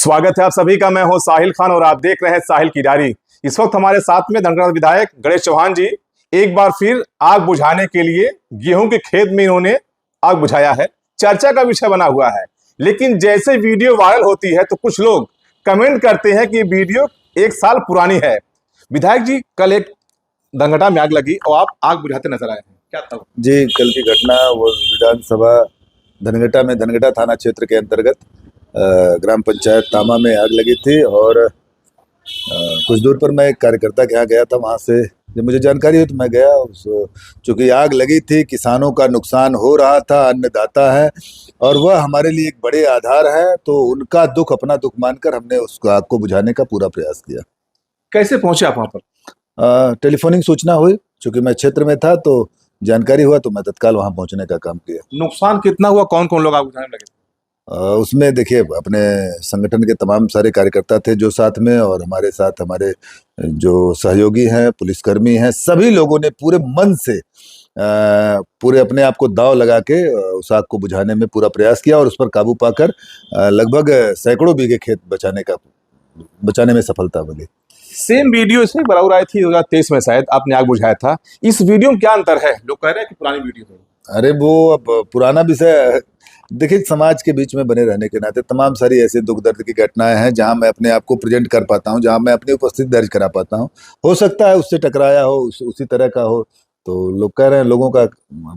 स्वागत है आप सभी का। मैं हूं साहिल खान और आप देख रहे हैं साहिल की डायरी। इस वक्त हमारे साथ में धनगढ़ विधायक गणेश चौहान जी एक बार फिर आग बुझाने के लिए गेहूं के खेत में इन्होंने आग बुझाया है। चर्चा का विषय बना हुआ है, लेकिन जैसे वीडियो वायरल होती है तो कुछ लोग कमेंट करते हैं कि ये वीडियो 1 साल पुरानी है। विधायक जी, कल एक धनगटा में आग लगी और आप आग बुझाते नजर आए हैं, क्या था? जी, कल की घटना वो विधानसभा धनगटा में धनगटा थाना क्षेत्र के अंतर्गत ग्राम पंचायत तामा में आग लगी थी और कुछ दूर पर मैं एक कार्यकर्ता के यहाँ गया था। वहाँ से जब मुझे जानकारी हुई तो मैं गया। चूँकि आग लगी थी, किसानों का नुकसान हो रहा था, अन्नदाता है और वह हमारे लिए एक बड़े आधार है, तो उनका दुख अपना दुख मानकर हमने उस आग को बुझाने का पूरा प्रयास किया। कैसे पहुंचे आप वहां पर? टेलीफोनिक सूचना हुई, चूँकि मैं क्षेत्र में था तो जानकारी हुआ तो मैं तत्काल वहाँ पहुँचने का काम किया। नुकसान कितना हुआ? कौन कौन लोग आग बुझाने लगे? उसमें देखिए, अपने संगठन के तमाम सारे कार्यकर्ता थे जो साथ में, और हमारे साथ हमारे जो सहयोगी हैं, पुलिसकर्मी हैं, सभी लोगों ने पूरे मन से पूरे अपने आप को दांव लगा के उस आग को बुझाने में पूरा प्रयास किया और उस पर काबू पाकर लगभग सैकड़ों बीघे खेत बचाने में सफलता मिली। सेम वीडियो से बराबर आई थी 2023 में, शायद आपने आग बुझाया था। इस वीडियो में क्या अंतर है? लोग कह रहे हैं कि पुरानी वीडियो है। अरे वो अब पुराना विषय, देखिए, समाज के बीच में बने रहने के नाते तमाम सारी ऐसे दुख दर्द की घटनाएं हैं जहां मैं अपने आप को प्रेजेंट कर पाता हूं, जहां मैं अपनी उपस्थिति दर्ज करा पाता हूं। हो सकता है उससे टकराया हो, उसी तरह का हो, तो लोग कह रहे हैं, लोगों का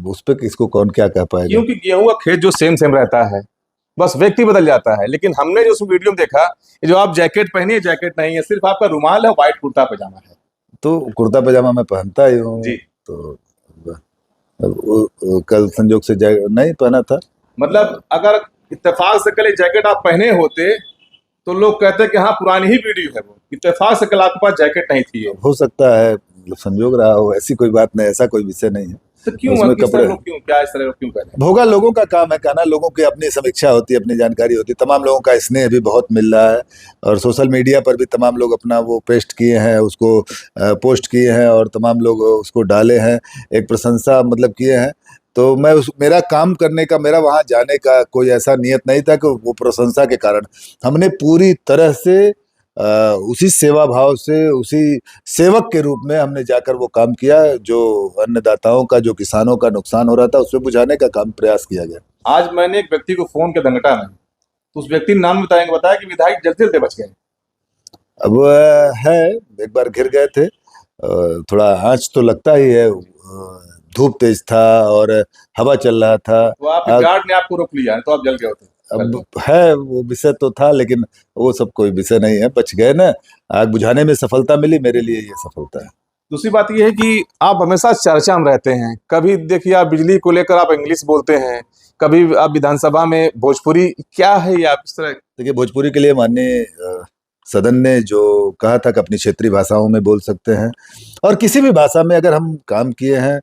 उस पर किसको कौन क्या कह पाएगा। क्योंकि गेहूं का खेत जो सेम सेम रहता है, बस व्यक्ति बदल जाता है। लेकिन हमने जो उस वीडियो में देखा, ये जो आप जैकेट पहनी है, जैकेट नहीं है, सिर्फ आपका रुमाल है, व्हाइट कुर्ता पजामा है। तो कुर्ता पजामा मैं पहनता ही हूँ जी। तो कल संजोग से नहीं पहना था। मतलब अगर इत्तेफाक से कल जैकेट आप पहने होते तो लोग कहते कि हाँ, पुरानी ही वीडियो है। वो इत्तेफाक से कल आपके पास जैकेट नहीं थी। हो सकता है संजोग रहा हो, ऐसी कोई बात नहीं, ऐसा कोई विषय नहीं है। तो क्यों उसमें कपड़े क्या इस तरह क्यों कर रहे हैं? भोगा लोगों का काम है कहना, लोगों की अपनी समीक्षा होती है, अपनी जानकारी होती है। तमाम लोगों का स्नेह भी बहुत मिल रहा है और सोशल मीडिया पर भी तमाम लोग अपना वो पेस्ट किए हैं, उसको पोस्ट किए हैं और तमाम लोग उसको डाले हैं, एक प्रशंसा मतलब किए हैं। तो मेरा काम करने का, मेरा वहाँ जाने का कोई ऐसा नियत नहीं था कि वो प्रशंसा के कारण। हमने पूरी तरह से उसी सेवा भाव से, उसी सेवक के रूप में हमने जाकर वो काम किया जो अन्नदाताओं का, जो किसानों का नुकसान हो रहा था, उसमें बुझाने का काम प्रयास किया गया। आज मैंने एक व्यक्ति को फोन किया धनगटा में, तो उस व्यक्ति ने नाम बताया कि विधायक जल्दी जल्दी बच गए। अब है, एक बार घिर गए थे, थोड़ा आंच तो लगता ही है, धूप तेज था और हवा चल रहा था। तो आपके गार्ड ने आपको रोक लिया, तो आप जल गए होते। अब है, वो विषय तो था, लेकिन वो सब कोई विषय नहीं है, बच गए ना। आग बुझाने में सफलता मिली, मेरे लिए ये सफलता है। दूसरी बात ये है कि आप हमेशा चर्चा में रहते हैं। कभी देखिए आप बिजली को लेकर आप इंग्लिश बोलते हैं, कभी आप विधानसभा में भोजपुरी, क्या है ये आप इस तरह? देखिए, भोजपुरी के लिए माननीय सदन ने जो कहा था कि अपनी क्षेत्रीय भाषाओं में बोल सकते हैं, और किसी भी भाषा में अगर हम काम किए हैं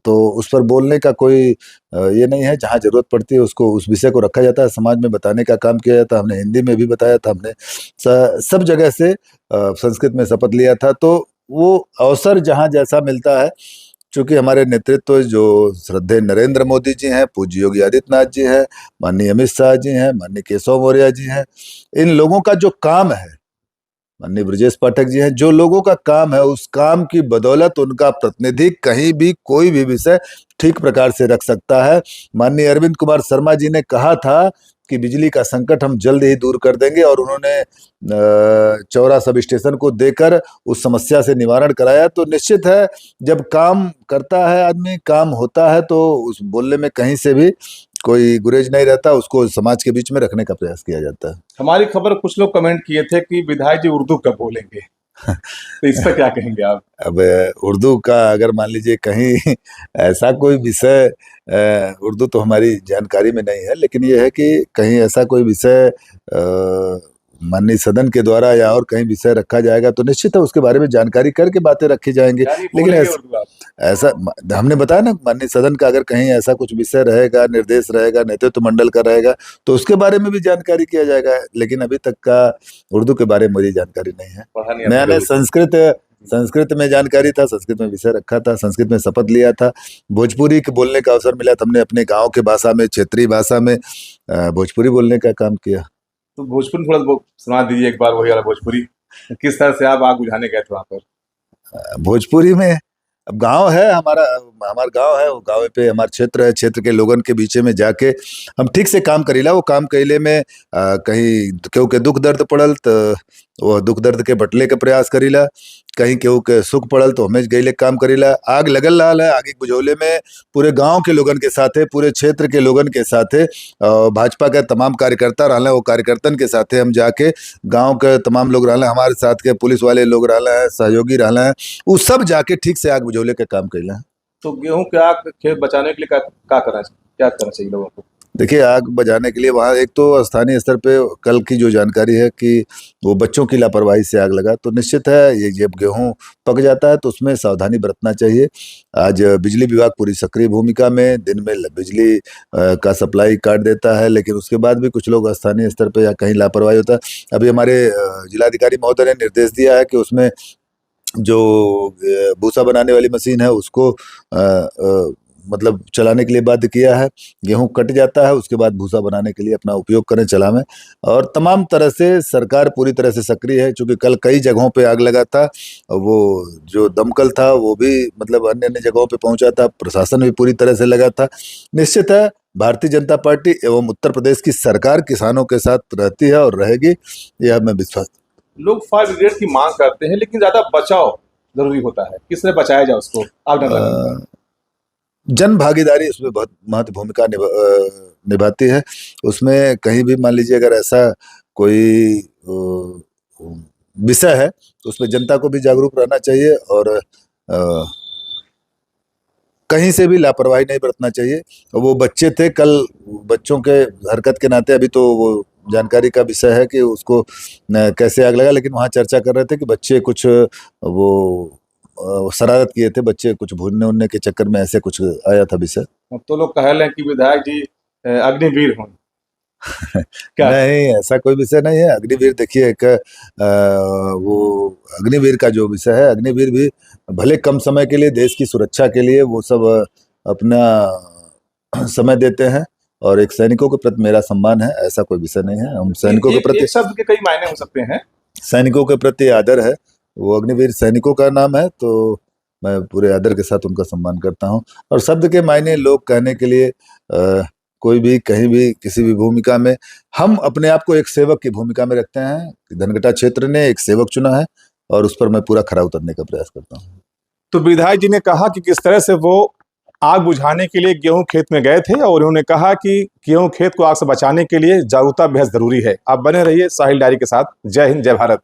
तो उस पर बोलने का कोई ये नहीं है। जहाँ जरूरत पड़ती है उसको, उस विषय को रखा जाता है, समाज में बताने का काम किया जाता है। हमने हिंदी में भी बताया था, हमने सब जगह से संस्कृत में शपथ लिया था। तो वो अवसर जहाँ जैसा मिलता है, चूंकि हमारे नेतृत्व जो श्रद्धेय नरेंद्र मोदी जी हैं, पूज्य योगी आदित्यनाथ जी हैं, माननीय अमित शाह जी हैं, माननीय केशव मौर्य जी हैं, इन लोगों का जो काम है, माननीय ब्रजेश पाठक जी हैं, जो लोगों का काम है, उस काम की बदौलत उनका प्रतिनिधि कहीं भी कोई भी विषय ठीक प्रकार से रख सकता है। माननीय अरविंद कुमार शर्मा जी ने कहा था कि बिजली का संकट हम जल्द ही दूर कर देंगे, और उन्होंने चौरा सब स्टेशन को देकर उस समस्या से निवारण कराया। तो निश्चित है, जब काम करता है आदमी, काम होता है, तो उस बोलने में कहीं से भी कोई गुरेज नहीं रहता, उसको समाज के बीच में रखने का प्रयास किया जाता है। हमारी खबर कुछ लोग कमेंट किए थे कि विधायक जी उर्दू कब बोलेंगे, तो इस पर क्या कहेंगे आप? अब उर्दू का अगर मान लीजिए कहीं ऐसा कोई विषय, उर्दू तो हमारी जानकारी में नहीं है, लेकिन ये है कि कहीं ऐसा कोई विषय माननीय सदन के द्वारा या और कहीं विषय रखा जाएगा तो निश्चित है उसके बारे में जानकारी करके बातें रखी जाएंगी। लेकिन ऐसा हमने बताया ना, माननीय सदन का अगर कहीं ऐसा कुछ विषय रहेगा, निर्देश रहेगा, नेतृत्व मंडल का रहेगा, तो उसके बारे में भी जानकारी किया जाएगा। लेकिन अभी तक का उर्दू के बारे में मुझे जानकारी नहीं है। मैंने संस्कृत में जानकारी था, संस्कृत में विषय रखा था, संस्कृत में शपथ लिया था। भोजपुरी के बोलने का अवसर मिला तो हमने अपने गांव के भाषा में, क्षेत्रीय भाषा में भोजपुरी बोलने का काम किया। तो भोजपुरी में थोड़ा सुना दीजिए एक बार, वही वाला भोजपुरी, किस तरह से आप आग बुझाने गए थे वहां पर। भोजपुरी में अब गांव है हमारा, हमारा गांव है, वो गांव पे हमारा क्षेत्र है, क्षेत्र के लोगन के बीचे में जाके हम ठीक से काम करीला। वो काम कैले में कहीं केहू के दुख दर्द पड़ल तो वो दुख दर्द के बटले के प्रयास करीला, कहीं केहू के सुख पड़ल तो हमें गईले काम करीला। आग लगल रहा है, आग बुझौले में पूरे गांव के लोगन के साथे, पूरे क्षेत्र के लोगन के साथे, भाजपा के तमाम कार्यकर्ता रहा, वो कार्यकर्तन के साथे हम जाके गांव के तमाम लोग रहा, हमारे साथ के पुलिस वाले लोग रहा है, सहयोगी रहा है, वो सब जाके ठीक से आग बुझौले के काम कैला। तो गेहूं के आग खेत बचाने के लिए क्या करना चाहिए लोगों को। देखिए, आग बचाने के लिए वहाँ एक तो स्थानीय स्तर पे कल की जो जानकारी है कि वो बच्चों की लापरवाही से आग लगा, तो निश्चित है ये जब गेहूं पक जाता है तो उसमें सावधानी बरतना चाहिए। आज बिजली विभाग पूरी सक्रिय भूमिका में, दिन में बिजली का सप्लाई काट देता है, लेकिन उसके बाद भी कुछ लोग स्थानीय स्तर पे या कहीं लापरवाही होता है। अभी हमारे जिलाधिकारी महोदय ने निर्देश दिया है कि उसमें जो भूसा बनाने वाली मशीन है उसको मतलब चलाने के लिए बाध्य किया है। गेहूं कट जाता है उसके बाद भूसा बनाने के लिए अपना उपयोग करें चला में, और तमाम तरह से सरकार पूरी तरह से सक्रिय है। क्योंकि कल कई जगहों पे आग लगा था, वो जो दमकल था वो भी मतलब अन्य अन्य जगहों पे पहुंचा था, प्रशासन भी पूरी तरह से लगा था। निश्चित है भारतीय जनता पार्टी एवं उत्तर प्रदेश की सरकार किसानों के साथ रहती है और रहेगी, यह हमें विश्वास। लोग फायर ब्रिगेड की मांग करते हैं, लेकिन ज्यादा बचाव जरूरी होता है, किस तरह बचाया जाए उसको आग न लगने से? जन भागीदारी उसमें बहुत महत्व भूमिका निभाती है। उसमें कहीं भी मान लीजिए अगर ऐसा कोई विषय है तो उसमें जनता को भी जागरूक रहना चाहिए और कहीं से भी लापरवाही नहीं बरतना चाहिए। वो बच्चे थे कल, बच्चों के हरकत के नाते अभी तो वो जानकारी का विषय है कि उसको कैसे आग लगा, लेकिन वहाँ चर्चा कर रहे थे कि बच्चे कुछ वो शरारत किए थे, बच्चे कुछ भूनने उनने के चक्कर में ऐसे कुछ आया था विषय। तो लोग कह रहे हैं कि विधायक जी अग्निवीर हों। क्या? नहीं, ऐसा कोई विषय नहीं है। अग्निवीर देखिए एक वो अग्निवीर का जो विषय है, अग्निवीर भी भले कम समय के लिए देश की सुरक्षा के लिए वो सब अपना समय देते हैं, और एक सैनिकों के प्रति मेरा सम्मान है, ऐसा कोई विषय नहीं है। हम सैनिकों के प्रति, एक शब्द के कई मायने हो सकते हैं, सैनिकों के प्रति आदर है। वो अग्निवीर सैनिकों का नाम है, तो मैं पूरे आदर के साथ उनका सम्मान करता हूं। और शब्द के मायने लोग कहने के लिए कोई भी कहीं भी किसी भी भूमिका में, हम अपने आप को एक सेवक की भूमिका में रखते हैं। धनघटा क्षेत्र ने एक सेवक चुना है और उस पर मैं पूरा खरा उतरने का प्रयास करता हूँ। तो विधायक जी ने कहा कि किस तरह से वो आग बुझाने के लिए गेहूं खेत में गए थे, और उन्होंने कहा कि गेहूं खेत को आग से बचाने के लिए जागरूकता बेहद जरूरी है। आप बने रहिए साहिल डायरी के साथ। जय हिंद, जय भारत।